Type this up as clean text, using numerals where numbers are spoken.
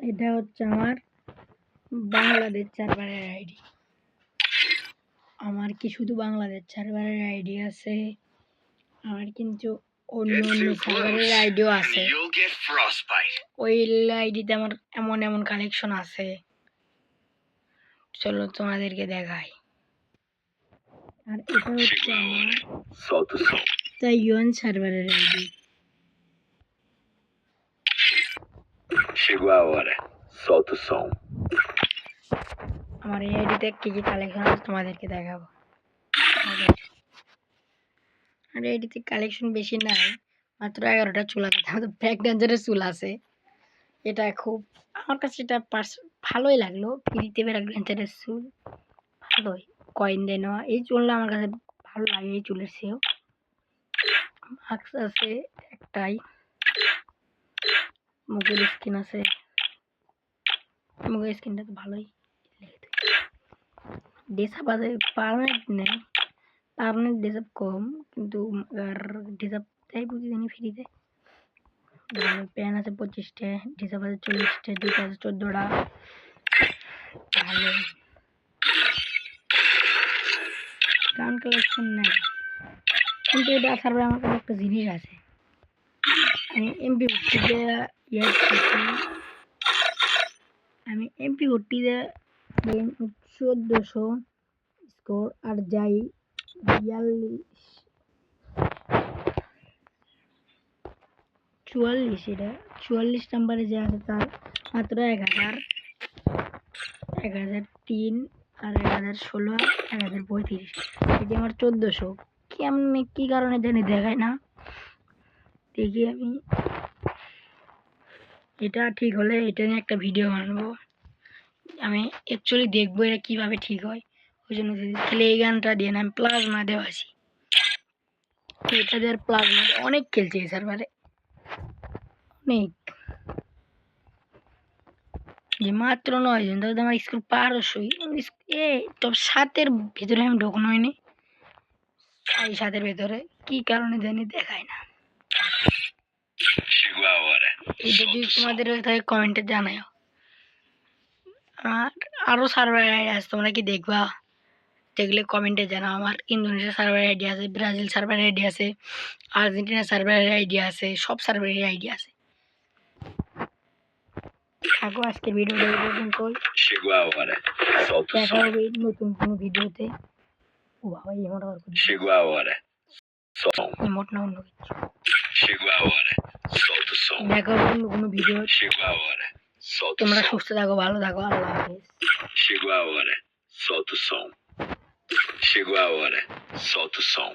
এটা হচ্ছে আমার বাংলাদেশ সার্ভারের আইডি। আমার কি শুধু বাংলাদেশ সার্ভারের আইডি আছে? আমার কিন্তু অন্য অন্য সার্ভারের আইডিও আছে। ওই আইডিতে আমার এমন এমন কালেকশন আছে, চলো তোমাদেরকে দেখাই। আর এটা হচ্ছে আমার তাইওয়ান সার্ভারের আইডি। আমার এই আইডিতে কি কি কালেকশন আছে তোমাদেরকে দেখাবো। আর আইডিতে কালেকশন বেশি নাই, মাত্র 11টা চুল আছে। আমাদের ব্যাক ডেঞ্জারের চুল আছে। এটা খুব আমার কাছে এটা ভালোই লাগলো। ফ্রিতে ব্যাক ডেঞ্জারের চুল ভালোই, কয়েন দিয়ে নেওয়া। এই চুলটা আমার কাছে ভালো লাগে এই চুলের চেয়েও। মাস্ক আছে একটাই, মুখের স্কিন আছে, মুখের স্কিনটা তো ভালোই। ডেসাপ আছে, পার্মানেন্ট নেই, পার্মানেন্ট ডেসাপ কম, কিন্তু ডেসাপ তাই প্রতিদিনই ফ্রিতে। প্যান আছে 25টা, ডেসাপ আছে 40টা, জুতা আছে 14টা। ভালো গান কালেকশন নেই, কিন্তু এটা সার্ভারে আমার কাছে একটা জিনিস আছে। আমি এমপি ভর্তিতে আমি এমপি ভর্তিতে 1400 স্কোর আর যাই 44, এটা 44 নাম্বারে যে আছে তার মাত্র 1003 আর 1016 1035। এটি আমার 1400। কেমনে কি কারণে জানি দেখায় না। দেখি আমি এটা ঠিক হলে এটা নিয়ে একটা ভিডিও বানাবো। আমি অ্যাকচুয়ালি দেখবো এটা কীভাবে ঠিক হয়। ওই জন্য তাহলে এই গানটা দিয়ে না আমি প্লাজমা দেওয়া আছি। এটা দিয়ে প্লাজমা অনেক খেলছি এই সার্ভারে, অনেক। যে মাত্র 9 জন, তাহলে আমার স্কুল 1200 টপ 7-এর ভিতরে আমি ঢোকানো হয়নি। এই 7-এর ভেতরে কি কারণে জানি দেখায় না। এটা যদি তোমাদের থাকে কমেন্টে জানাও। আর আরও সার্ভার আইডি আছে, তোমরা কি দেখবা? দেখলে কমেন্টে জানাও। আমার ইন্দোনেশিয়া সার্ভারের আইডি আছে, ব্রাজিল সার্ভারের আইডি আছে, আর্জেন্টিনা সার্ভারের আইডি আছে, সব সার্ভারের আইডি আছে। থাকো আজকের ভিডিওটা এই পর্যন্তই। দেখা হবে নতুন কোনো ভিডিওতে। ও বাবা, ইমোট আবার করি, ইমোট না অন্য কিছু। দেখা হবে অন্য কোনো ভিডিও। তোমরা সুস্থ থাকো, ভালো থাকো, আল্লাহ হাফেজ। Chegou a hora, solta o som.